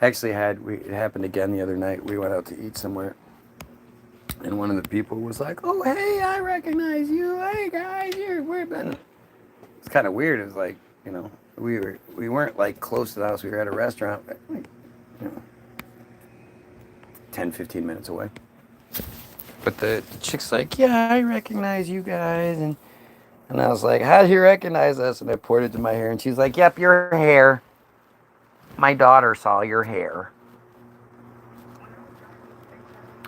Actually, it happened again the other night. We went out to eat somewhere, and one of the people was like, "Oh, hey, I recognize you. Hey, guys, we've been." It's kind of weird. It was like, we weren't like close to the house. We were at a restaurant, like, you know, 10, 15 minutes away. But the chick's like, "Yeah, I recognize you guys," and I was like, "How do you recognize us?" And I pointed to my hair, and she's like, "Yep, your hair. My daughter saw your hair."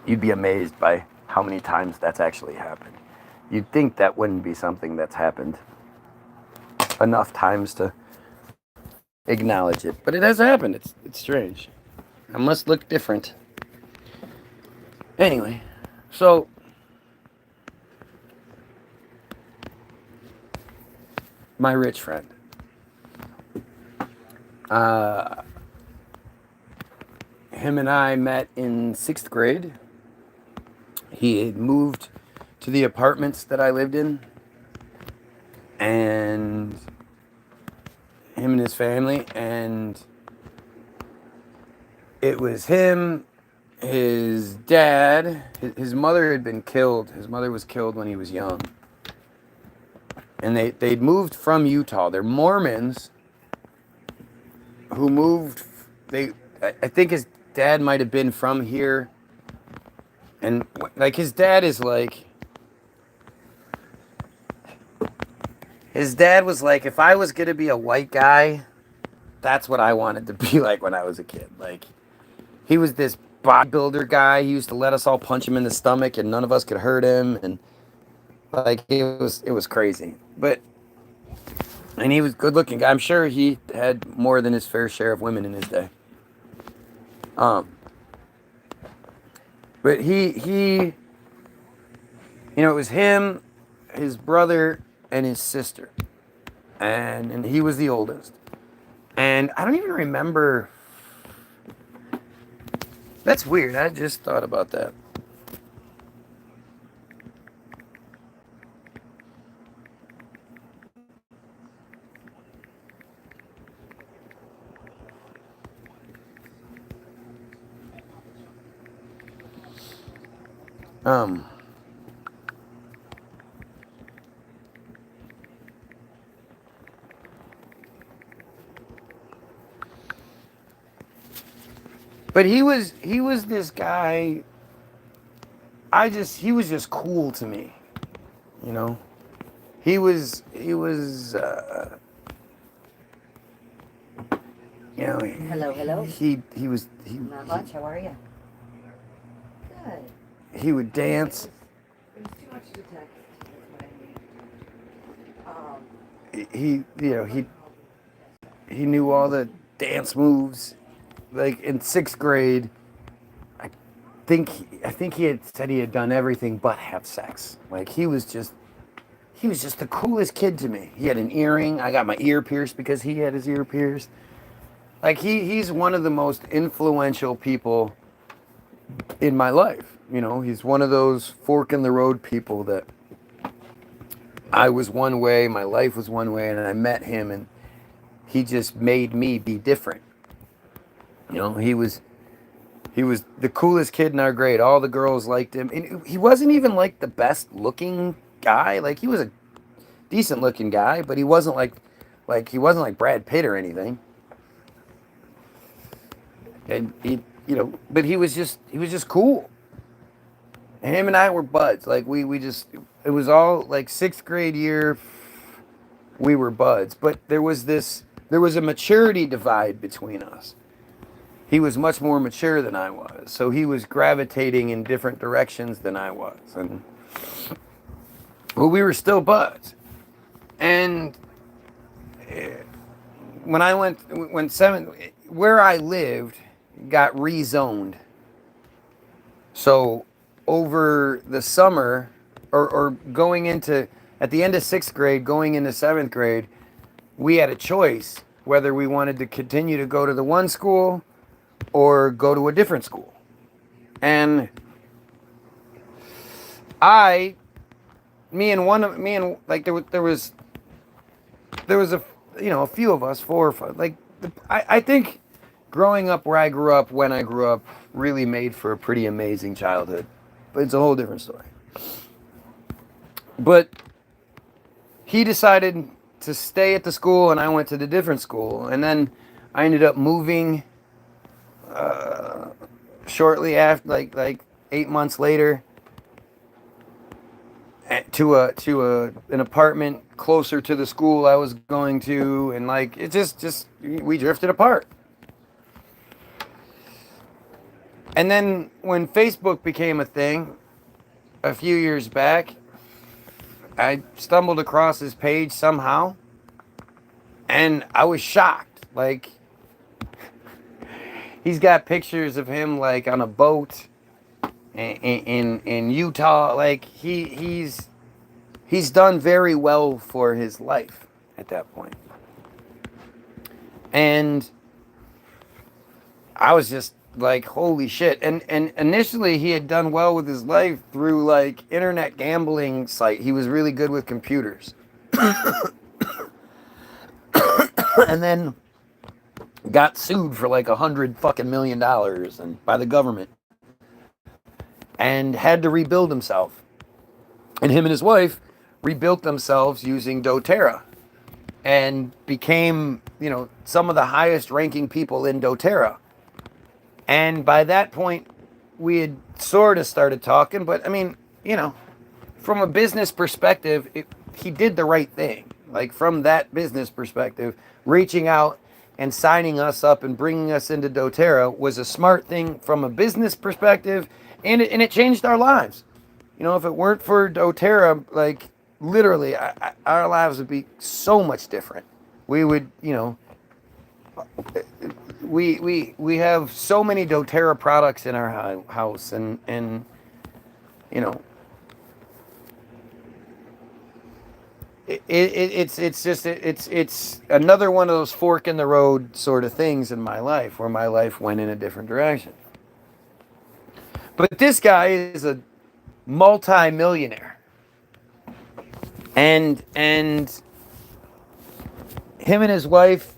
You'd be amazed by how many times that's actually happened. You'd think that wouldn't be something that's happened enough times to acknowledge it, but it has happened. It's strange. I must look different. Anyway, so my rich friend, uh, him and I met in 6th grade. He had moved to the apartments that I lived in, and him and his family, and it was him, his dad, his mother had been killed. His mother was killed when he was young. And they'd moved from Utah. They're Mormons who moved. I think his dad might have been from here. And like his dad was like, if I was going to be a white guy, that's what I wanted to be like when I was a kid. Like, he was this bodybuilder guy. He used to let us all punch him in the stomach and none of us could hurt him. And like, it was crazy. And he was good looking guy. I'm sure he had more than his fair share of women in his day. Um, but it was him, his brother, and his sister. And he was the oldest. And I don't even remember. That's weird. I just thought about that. Um, but he was this guy. He was just cool to me, you know. He was Hello, hello. he was Not much. How are you? Good. he would dance. It was too much to text. That's what I need. He knew all the dance moves. Like in 6th grade, I I think he had said he had done everything but have sex. Like he was just the coolest kid to me. He had an earring. I got my ear pierced because he had his ear pierced. Like he's one of the most influential people in my life. He's one of those fork in the road people that I was one way, my life was one way, and I met him, and he just made me be different. He was the coolest kid in our grade. All the girls liked him, and he wasn't even like the best looking guy. Like he was a decent looking guy, but he wasn't like Brad Pitt or anything. And but he was just cool. And him and I were buds. Like we just it was all like 6th grade year we were buds. But there was a maturity divide between us. He was much more mature than I was. So he was gravitating in different directions than I was. And well, we were still buds. And when where I lived got rezoned. So over the summer, or going into at the end of 6th grade, going into 7th grade, we had a choice whether we wanted to continue to go to the one school or go to a different school. And I, me and like there was a few of us, 4 or 5. Like I think growing up where I grew up, when I grew up, really made for a pretty amazing childhood. But it's a whole different story. But he decided to stay at the school, and I went to the different school. And then I ended up moving shortly after, like 8 months later, to an apartment closer to the school I was going to, and like it just we drifted apart. And then when Facebook became a thing a few years back, I stumbled across his page somehow, and I was shocked. Like, he's got pictures of him like on a boat in Utah. Like he's done very well for his life at that point. And I was just like, holy shit. And initially he had done well with his life through like internet gambling site. He was really good with computers. And then got sued for like $100 million and by the government, and had to rebuild himself. And him and his wife rebuilt themselves using doTERRA, and became, you know, some of the highest ranking people in doTERRA. And by that point, we had sort of started talking, but I mean, you know, from a business perspective, he did the right thing. Like, from that business perspective, reaching out and signing us up and bringing us into doTERRA was a smart thing from a business perspective, and it changed our lives. You know, if it weren't for doTERRA, like, literally, our lives would be so much different. We would, you know, we have so many doTERRA products in our house, and you know, it's another one of those fork in the road sort of things in my life, where my life went in a different direction. But this guy is a multi-millionaire, and him and his wife,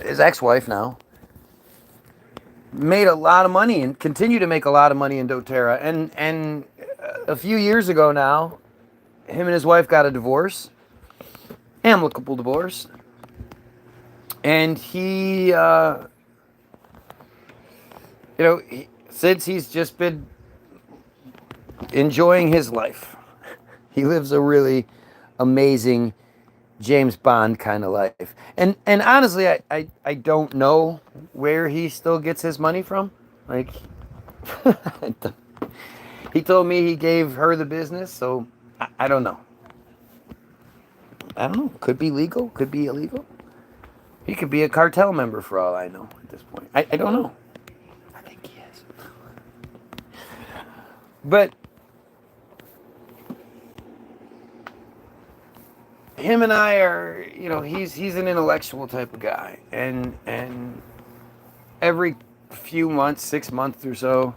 his ex-wife now, made a lot of money and continue to make a lot of money in doTERRA. And a few years ago now, him and his wife got a divorce, amicable divorce. And he, you know, since he's just been enjoying his life, he lives a really amazing James Bond kind of life. And honestly, I don't know where he still gets his money from. Like, he told me he gave her the business, so I don't know. I don't know. Could be legal, could be illegal. He could be a cartel member for all I know at this point. I don't know. I think he is. But him and I are, you know, he's an intellectual type of guy, and every few months, 6 months or so,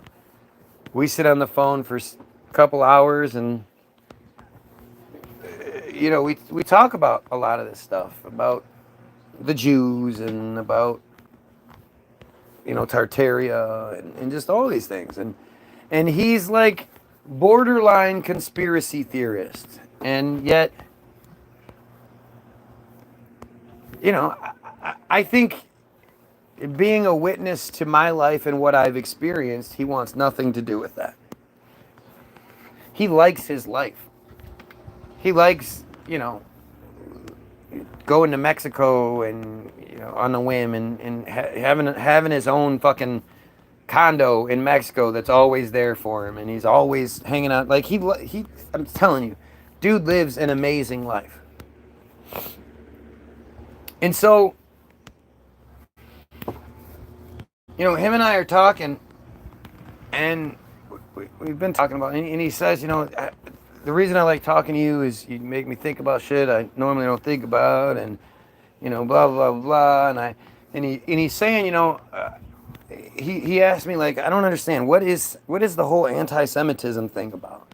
we sit on the phone for a couple hours, and you know, we talk about a lot of this stuff, about the Jews, and about, you know, Tartaria, and just all these things, and he's like borderline conspiracy theorist, and yet, you know, I think, being a witness to my life and what I've experienced, he wants nothing to do with that. He likes his life. He likes, you know, going to Mexico, and, you know, on a whim, and having his own fucking condo in Mexico that's always there for him, and he's always hanging out. Like, he I'm telling you, dude lives an amazing life. And so, you know, him and I are talking, and we've been talking about, and he says, you know, the reason I like talking to you is you make me think about shit I normally don't think about, and, you know, blah, blah, blah, and he's saying, you know, he asked me, like, I don't understand, what is the whole anti-Semitism thing about?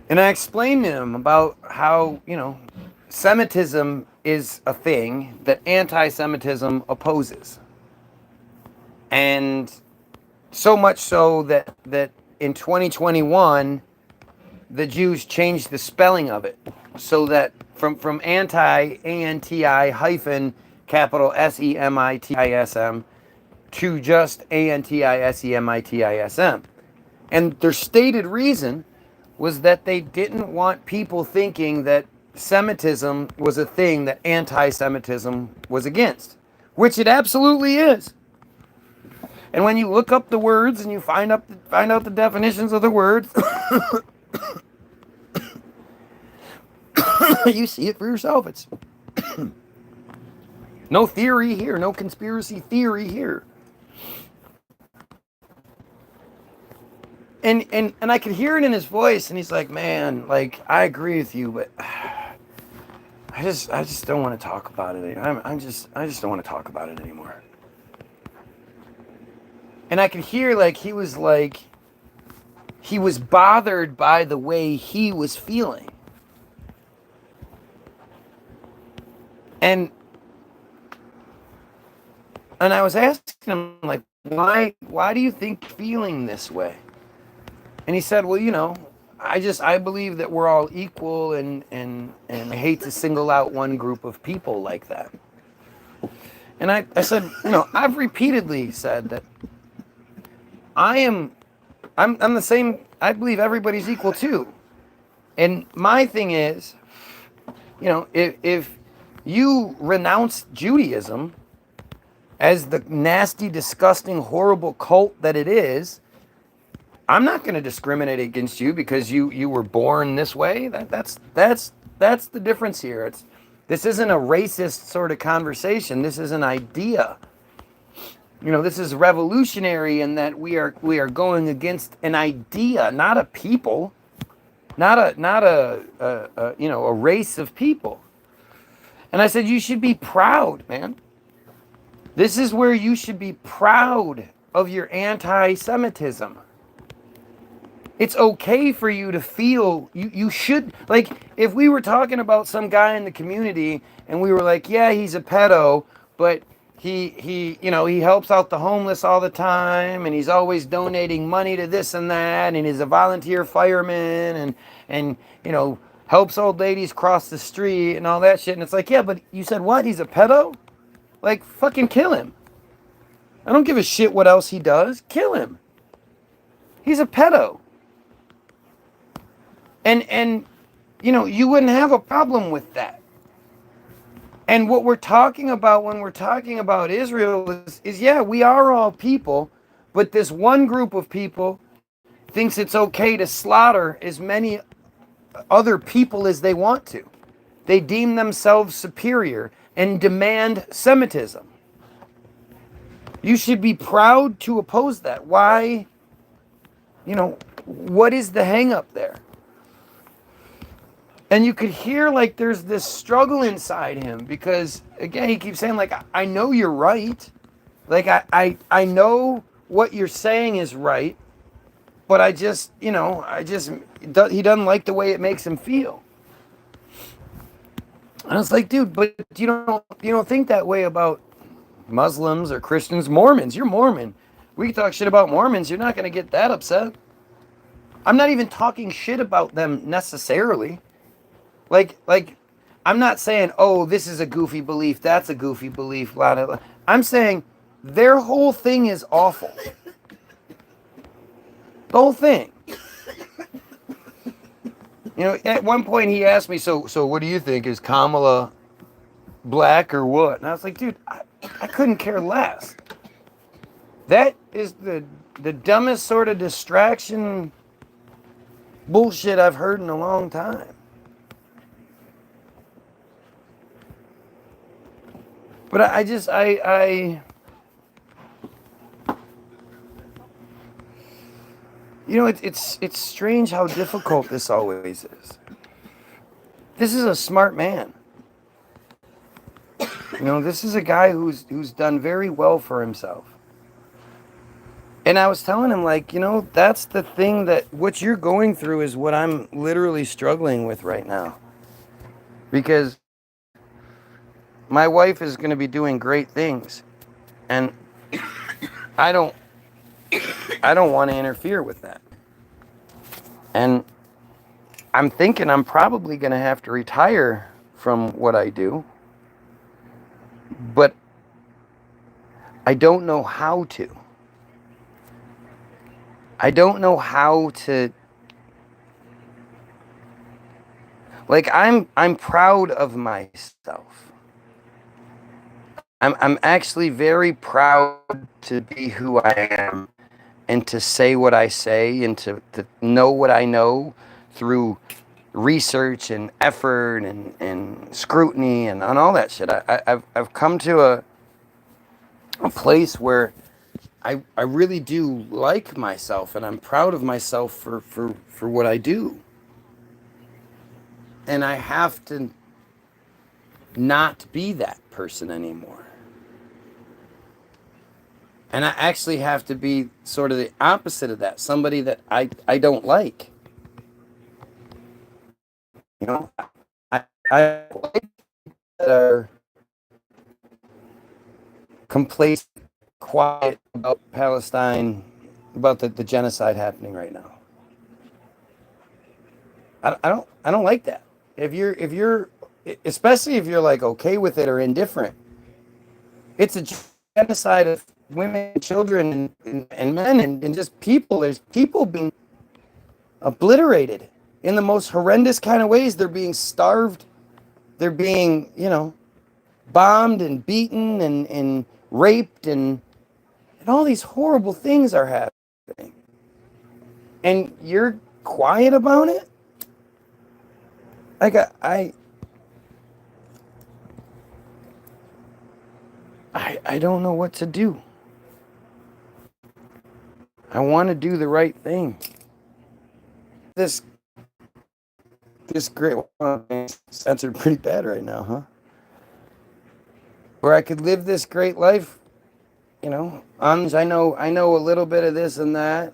And I explained to him about how, you know, Semitism is a thing that anti-Semitism opposes. And so much so that in 2021, the Jews changed the spelling of it so that from anti, A-N-T-I hyphen capital S-E-M-I-T-I-S-M to just A-N-T-I-S-E-M-I-T-I-S-M. And their stated reason was that they didn't want people thinking that Semitism was a thing that anti-Semitism was against, which it absolutely is. And when you look up the words and you find out the definitions of the words, you see it for yourself. It's no theory here, no conspiracy theory here. And I could hear it in his voice, and he's like, man, like, I agree with you, but I just don't want to talk about it. I just don't want to talk about it anymore. And I could hear he was bothered by the way he was feeling. And I was asking him, like, why do you think feeling this way? And he said, well, I believe that we're all equal, and I hate to single out one group of people like that. And I said, I've repeatedly said that I'm the same. I believe everybody's equal too. And my thing is, if you renounce Judaism as the nasty, disgusting, horrible cult that it is, I'm not going to discriminate against you because you were born this way. That's the difference here. This isn't a racist sort of conversation. This is an idea. This is revolutionary in that we are going against an idea, not a people, not a race of people. And I said, you should be proud, man. This is where you should be proud of your anti-Semitism. It's okay for you to feel, you should, if we were talking about some guy in the community and we were like, yeah, he's a pedo, but he helps out the homeless all the time, and he's always donating money to this and that, and he's a volunteer fireman, and helps old ladies cross the street and all that shit. And it's like, yeah, but you said what? He's a pedo? Fucking kill him. I don't give a shit what else he does. Kill him. He's a pedo. And you wouldn't have a problem with that. And what we're talking about when we're talking about Israel is yeah, we are all people, but this one group of people thinks it's okay to slaughter as many other people as they want to. They deem themselves superior and demand Semitism. You should be proud to oppose that. Why? What is the hang up there? And you could hear there's this struggle inside him because, again, he keeps saying, I know you're right. I know what you're saying is right, but he doesn't like the way it makes him feel. And I was like, dude, but you don't think that way about Muslims or Christians, Mormons. You're Mormon. We can talk shit about Mormons. You're not going to get that upset. I'm not even talking shit about them necessarily. I'm not saying, oh, this is a goofy belief, that's a goofy belief, blah, blah, blah. I'm saying their whole thing is awful. The whole thing. At one point he asked me, so what do you think? Is Kamala black or what? And I was like, dude, I couldn't care less. That is the dumbest sort of distraction bullshit I've heard in a long time. But it's strange how difficult this always is. This is a smart man. This is a guy who's done very well for himself. And I was telling him, that's the thing that what you're going through is what I'm literally struggling with right now. Because my wife is going to be doing great things, and I don't want to interfere with that. And I'm thinking I'm probably going to have to retire from what I do, but I don't know how to. I don't know how to. Like, I'm proud of myself. I'm actually very proud to be who I am, and to say what I say, and to know what I know through research and effort and scrutiny and all that shit. I've come to a place where I really do like myself, and I'm proud of myself for what I do. And I have to not be that person anymore. And I actually have to be sort of the opposite of that, somebody that I don't like. You know, I like that are complacent, quiet about Palestine, about the genocide happening right now. I don't like that. If you're especially if you're like okay with it or indifferent, it's a genocide of women, and children, and men, and just people. There's people being obliterated in the most horrendous kind of ways. They're being starved. They're being, bombed and beaten and raped, and all these horrible things are happening. And you're quiet about it? Like, I don't know what to do. I want to do the right thing. This great censored pretty bad right now, huh? Where I could live this great life, I know a little bit of this and that,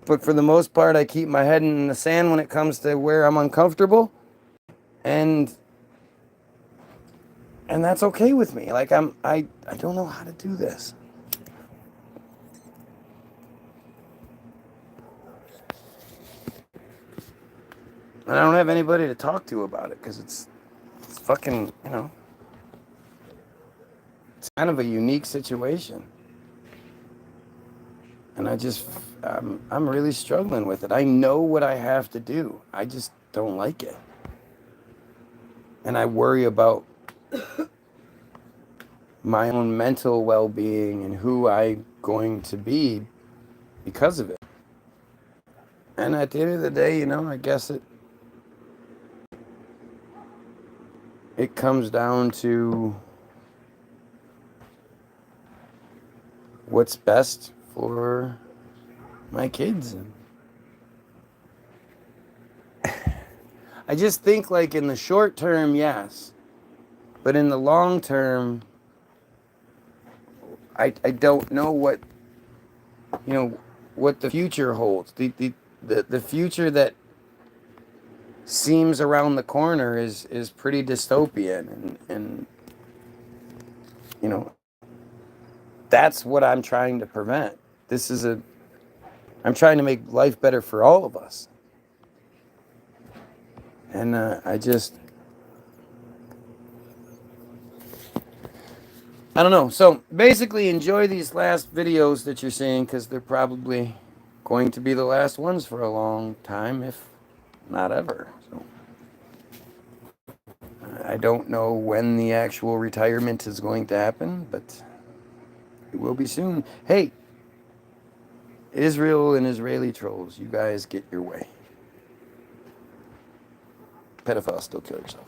but for the most part, I keep my head in the sand when it comes to where I'm uncomfortable, and that's okay with me. Like, I don't know how to do this. And I don't have anybody to talk to about it, because it's fucking, it's kind of a unique situation. And I'm really struggling with it. I know what I have to do. I just don't like it. And I worry about my own mental well-being and who I'm going to be because of it. And at the end of the day, I guess it comes down to what's best for my kids. I just think, like, in the short term, yes. But in the long term, I don't know what the future holds. The future that seems around the corner is pretty dystopian, and that's what I'm trying to prevent. I'm trying to make life better for all of us. And I don't know. So basically, enjoy these last videos that you're seeing, because they're probably going to be the last ones for a long time, if not ever. So I don't know when the actual retirement is going to happen, but it will be soon. Hey, Israel and Israeli trolls, you guys get your way. Pedophile, still kill yourself.